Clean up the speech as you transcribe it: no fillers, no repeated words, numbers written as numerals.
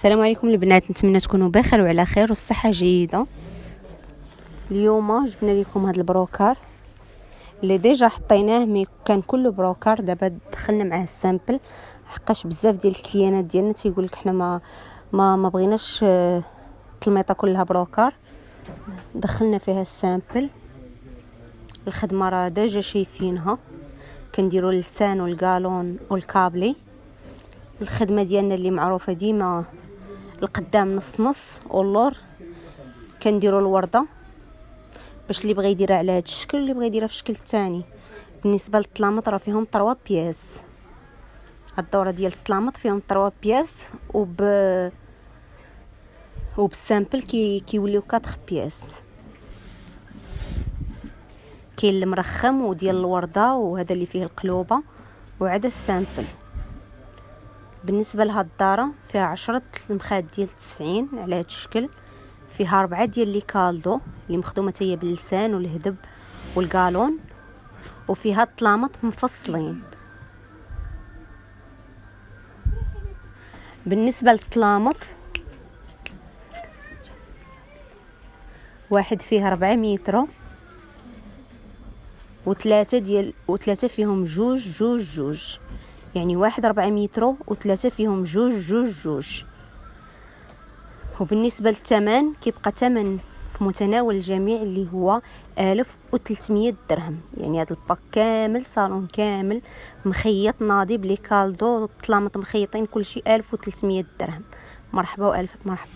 السلام عليكم البنات، نتمنى تكونوا بخير وعلى خير وفي صحه جيده. اليوم جبنا لكم هذا البروكار اللي ديجا حطيناه، مي كان كله بروكار. دابا دخلنا معاه السامبل، حقاش بزاف ديال الكليانات ديالنا تيقول لك حنا ما بغيناش التلميطه كلها بروكار. دخلنا فيها السامبل. الخدمه راه ديجا شايفينها، كنديروا اللسان والقالون والكابلي. الخدمه ديالنا اللي معروفه ديما القدام نص نص، واللور كنديروا الورده باش اللي بغى يديرها على هذا الشكل، اللي بغى يديرها في الشكل الثاني. بالنسبه للطلامط راه فيهم 3 بياس. هاد الدوره ديال الطلامط فيهم 3 بياس، وبالسامبل كيوليو 4 بياس. كاين المرخم وديال الورده، وهذا اللي فيه القلوبه، وعدا السامبل. بالنسبه لهاد الداره فيها 10 المخاد ديال 90 على هذا الشكل. فيها 4 ديال لي كالدو اللي مخدومه هي باللسان والهدب والقالون، وفيها الطلامط مفصلين. بالنسبه للطلامط واحد فيه 4 متر، وثلاثه فيهم جوج، يعني واحد 4 متر وثلاثه فيهم جوج. وبالنسبه للثمن كيبقى ثمن في متناول الجميع اللي هو 1300 درهم. يعني هذا الباك كامل، صالون كامل مخيط ناضي بلي كالدو، الطلامط مخيطين، كل شيء 1300 درهم. مرحبا والف مرحبا.